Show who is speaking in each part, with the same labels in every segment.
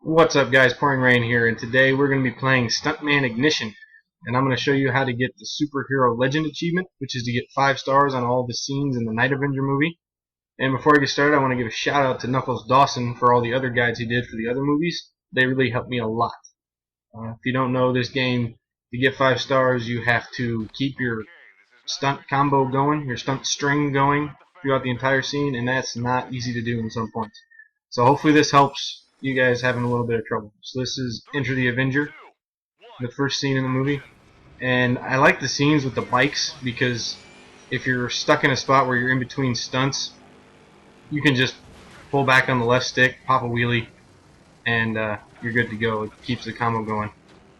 Speaker 1: What's up guys, PouringRayn here, and today we're going to be playing Stuntman Ignition, and I'm going to show you how to get the Superhero Legend achievement, which is to get 5 stars on all the scenes in the Night Avenger movie. And before I get started, I want to give a shout out to Knuckles Dawson for all the other guides he did for the other movies. They really helped me a lot. If you don't know this game, to get 5 stars you have to keep your stunt combo going, your stunt string going throughout the entire scene, and that's not easy to do in some points. So hopefully this helps you guys having a little bit of trouble. So this is Enter the Avenger, the first scene in the movie. And I like the scenes with the bikes because if you're stuck in a spot where you're in between stunts, you can just pull back on the left stick, pop a wheelie, and you're good to go. It keeps the combo going.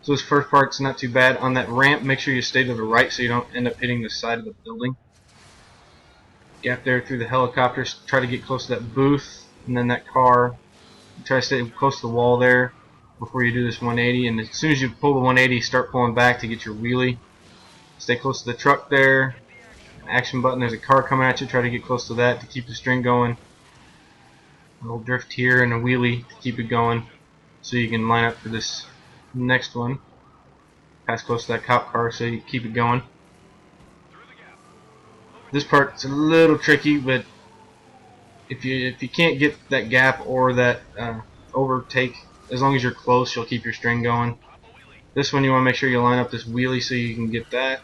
Speaker 1: So this first part's not too bad. On that ramp, make sure you stay to the right so you don't end up hitting the side of the building. Gap there through the helicopters. Try to get close to that booth and then that car. Try to stay close to the wall there before you do this 180. And as soon as you pull the 180, start pulling back to get your wheelie. Stay close to the truck there. Action button. There's a car coming at you. Try to get close to that to keep the string going. A little drift here and a wheelie to keep it going, so you can line up for this next one. Pass close to that cop car so you keep it going. This part's a little tricky, but if you can't get that gap or that overtake, as long as you're close, you'll keep your string going. This one you want to make sure you line up this wheelie so you can get that.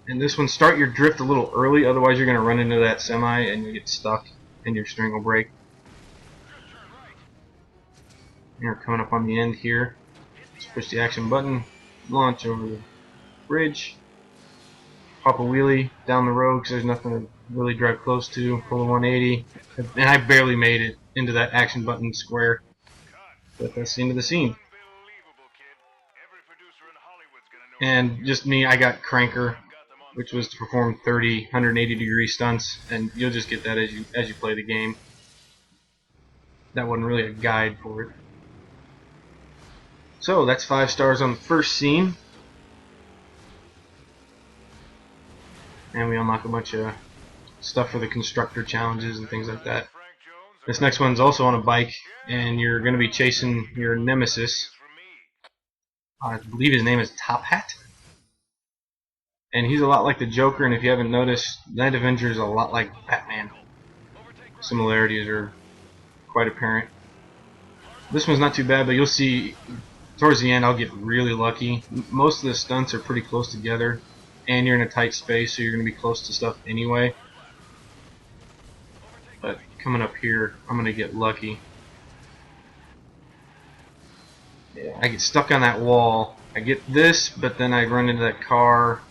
Speaker 1: And this one, start your drift a little early, otherwise you're going to run into that semi and you get stuck and your string will break. You're coming up on the end here. Just push the action button, launch over the bridge, pop a wheelie down the road because there's nothing to really drive close to, pull a 180, and I barely made it into that action button square, but that's the end of the scene. And just me, I got Cranker, which was to perform 30 180 degree stunts, and you'll just get that as you play the game. That wasn't really a guide for it. So that's 5 stars on the first scene, and we unlock a bunch of stuff for the constructor challenges and things like that. This next one's also on a bike, and you're going to be chasing your nemesis. I believe his name is Top Hat. And he's a lot like the Joker, and if you haven't noticed, Night Avenger is a lot like Batman. Similarities are quite apparent. This one's not too bad, but you'll see towards the end I'll get really lucky. Most of the stunts are pretty close together, and you're in a tight space, so you're going to be close to stuff anyway. But coming up here, I'm going to get lucky. Yeah, I get stuck on that wall. I get this, but then I run into that car.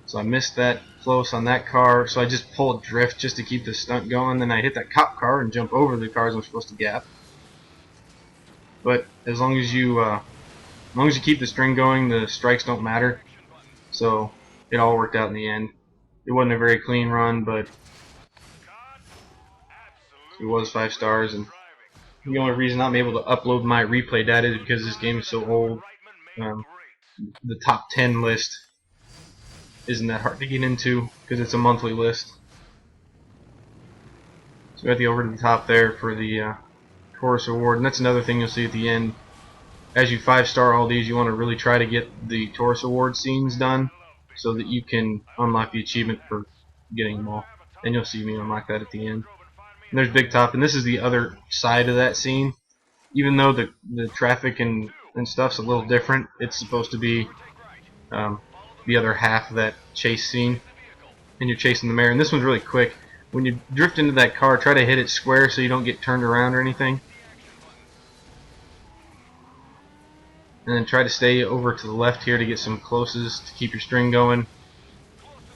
Speaker 1: So I missed that close on that car, so I just pull a drift just to keep the stunt going. Then I hit that cop car and jump over the cars I'm supposed to gap. But as long as you keep the string going, the strikes don't matter. So it all worked out in the end. It wasn't a very clean run, but it was 5 stars. And the only reason I'm able to upload my replay data is because this game is so old. The top 10 list isn't that hard to get into because it's a monthly list. So we got the over to the top there for the chorus award, and that's another thing you'll see at the end. As you 5-star all these, you want to really try to get the chorus award scenes done so that you can unlock the achievement for getting them all. And you'll see me unlock that at the end. And there's Big Top, and this is the other side of that scene. Even though the traffic and stuff's a little different, it's supposed to be the other half of that chase scene, and you're chasing the mayor. And this one's really quick. When you drift into that car, try to hit it square so you don't get turned around or anything, and then try to stay over to the left here to get some closes to keep your string going.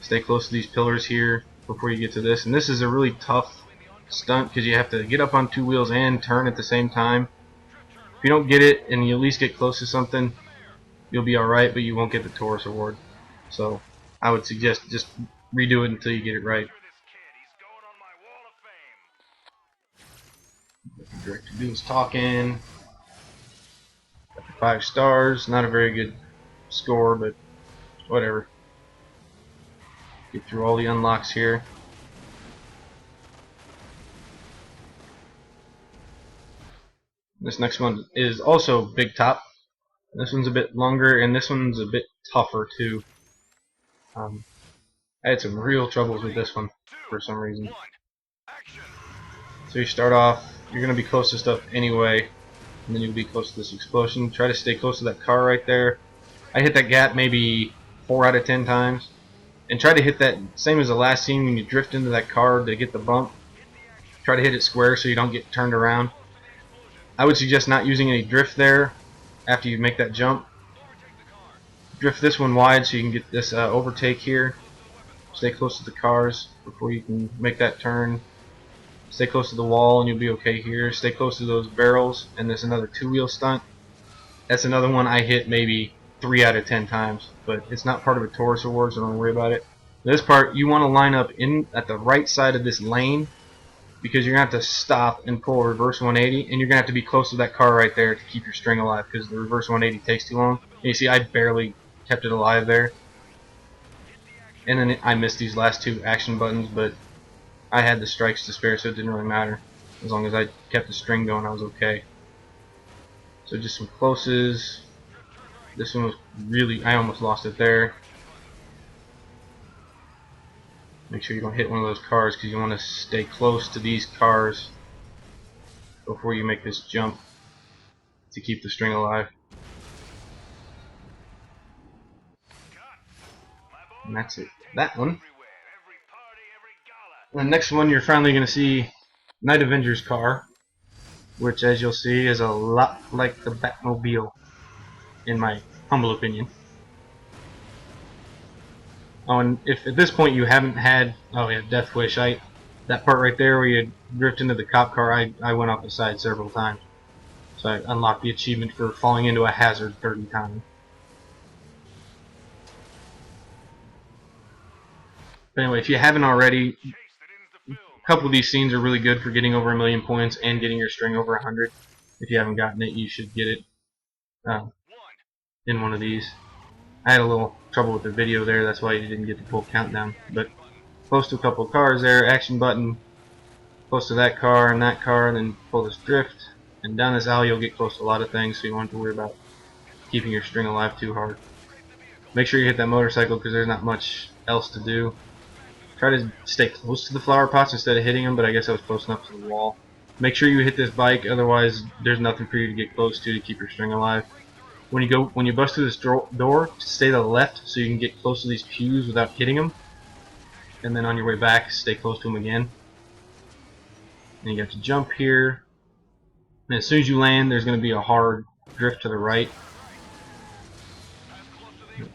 Speaker 1: Stay close to these pillars here before you get to this, and this is a really tough stunt because you have to get up on 2 wheels and turn at the same time. If you don't get it and you at least get close to something, you'll be alright, but you won't get the Taurus award. So I would suggest just redo it until you get it right. Director Doom's talking. 5 stars. Not a very good score, but whatever. Get through all the unlocks here. This next one is also big top. This one's a bit longer, and this one's a bit tougher too. I had some real troubles with this one for some reason. So you start off, you're going to be close to stuff anyway, and then you'll be close to this explosion. Try to stay close to that car right there. I hit that gap maybe 4 out of 10 times. And try to hit that, same as the last scene when you drift into that car to get the bump. Try to hit it square so you don't get turned around. I would suggest not using any drift there after you make that jump. Drift this one wide so you can get this overtake here. Stay close to the cars before you can make that turn. Stay close to the wall and you'll be okay here. Stay close to those barrels, and there's another 2-wheel stunt. That's another one I hit maybe 3 out of 10 times, but it's not part of a Taurus award, so don't worry about it. This part, you want to line up in at the right side of this lane, because you're going to have to stop and pull a reverse 180, and you're going to have to be close to that car right there to keep your string alive, because the reverse 180 takes too long. And you see, I barely kept it alive there. And then I missed these last 2 action buttons, but I had the strikes to spare, so it didn't really matter. As long as I kept the string going, I was okay. So just some closes. This one was really, I almost lost it there. Make sure you don't hit one of those cars, because you want to stay close to these cars before you make this jump to keep the string alive. And that's it. That one. The next one, you're finally going to see Night Avenger's car, which, as you'll see, is a lot like the Batmobile, in my humble opinion. Oh, and if at this point you haven't had, oh yeah, Death Wish, that part right there where you drift into the cop car, I went off the side several times. So I unlocked the achievement for falling into a hazard 30 times. But anyway, if you haven't already, a couple of these scenes are really good for getting over 1,000,000 points and getting your string over 100. If you haven't gotten it, you should get it in one of these. I had a little trouble with the video there, that's why you didn't get the full countdown. But close to a couple of cars there, action button, close to that car and then pull this drift. And down this alley you'll get close to a lot of things, so you don't have to worry about keeping your string alive too hard. Make sure you hit that motorcycle, because there's not much else to do. Try to stay close to the flower pots instead of hitting them, but I guess I was close enough to the wall. Make sure you hit this bike, otherwise there's nothing for you to get close to keep your string alive. When you bust through this door, stay to the left so you can get close to these pews without hitting them. And then on your way back, stay close to them again. And you got to jump here. And as soon as you land, there's going to be a hard drift to the right.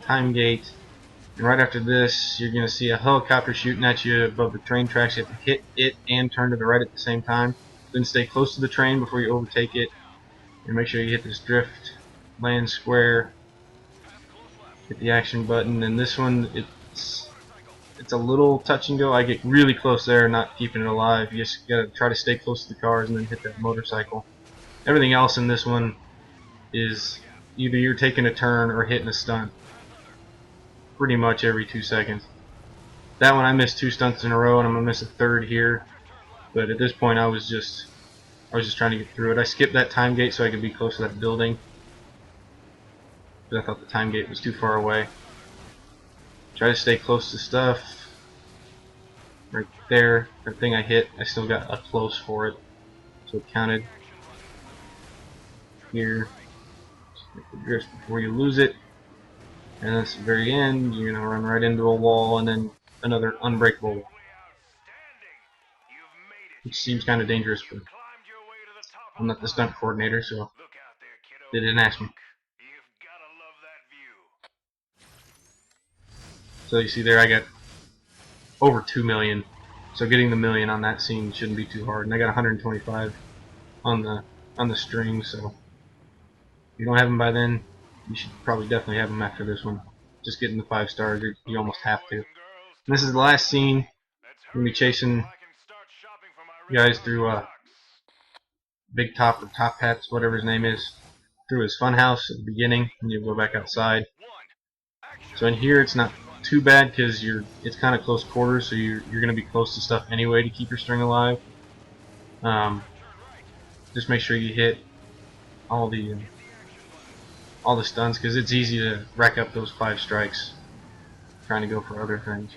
Speaker 1: Time gate. And right after this, you're going to see a helicopter shooting at you above the train tracks. You have to hit it and turn to the right at the same time. Then stay close to the train before you overtake it. And make sure you hit this drift. Land square. Hit the action button. And this one, it's a little touch and go. I get really close there, not keeping it alive. You just got to try to stay close to the cars and then hit that motorcycle. Everything else in this one is either you're taking a turn or hitting a stunt. Pretty much every 2 seconds. That one I missed 2 stunts in a row, and I'm gonna miss a third here. But at this point, I was just trying to get through it. I skipped that time gate so I could be close to that building, because I thought the time gate was too far away. Try to stay close to stuff. Right there, that thing I hit, I still got a close for it, so it counted. Here, make the drift before you lose it. And that's the very end, you're going to run right into a wall and then another unbreakable wall. Which seems kind of dangerous, but I'm not the stunt coordinator, so they didn't ask me. So you see there I got over 2 million. So getting the million on that scene shouldn't be too hard. And I got 125 on the string, so if you don't have them by then, you should probably definitely have them after this one. Just getting the 5 stars, you almost have to. And this is the last scene. We're going to be chasing you guys through Big Top or Top Hats, whatever his name is, through his funhouse at the beginning, and you'll go back outside. So in here it's not too bad because it's kind of close quarters, so you're going to be close to stuff anyway to keep your string alive. Just make sure you hit all the stunts, because it's easy to rack up those 5 strikes trying to go for other things.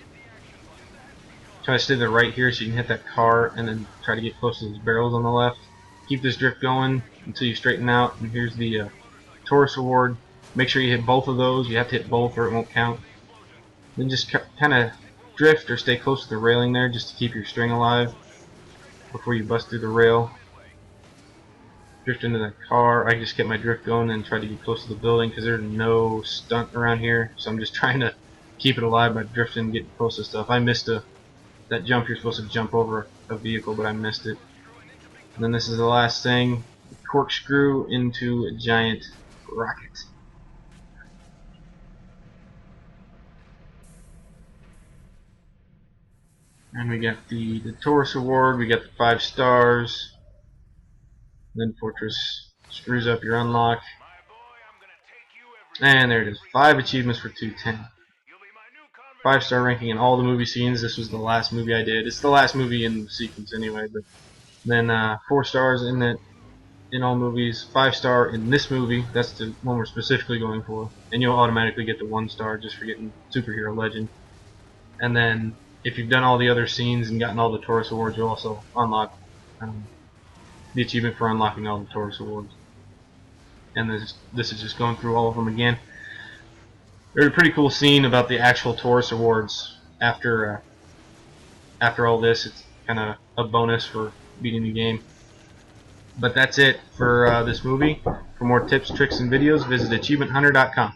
Speaker 1: Try to stay to the right here so you can hit that car, and then try to get close to those barrels on the left. Keep this drift going until you straighten out. And here's the Taurus award. Make sure you hit both of those. You have to hit both or it won't count. Then just kind of drift or stay close to the railing there just to keep your string alive before you bust through the rail. Drift into that car. I just get my drift going and try to get close to the building because there's no stunt around here, so I'm just trying to keep it alive by drifting and getting close to stuff. I missed that jump. You're supposed to jump over a vehicle, but I missed it. And then this is the last thing. Corkscrew into a giant rocket. And we got the Taurus award. We got the 5 stars. Then Fortress screws up your unlock. And there it is. 5 achievements for 210. 5-star ranking in all the movie scenes. This was the last movie I did. It's the last movie in the sequence anyway. But then 4 stars in all movies. 5-star in this movie. That's the one we're specifically going for. And you'll automatically get the 1 star just for getting Superhero Legend. And then if you've done all the other scenes and gotten all the Taurus awards, you'll also unlock the achievement for unlocking all the Taurus awards. And this is just going through all of them again. There's a pretty cool scene about the actual Taurus awards after all this. It's kind of a bonus for beating the game. But that's it for this movie. For more tips, tricks, and videos, visit achievementhunter.com.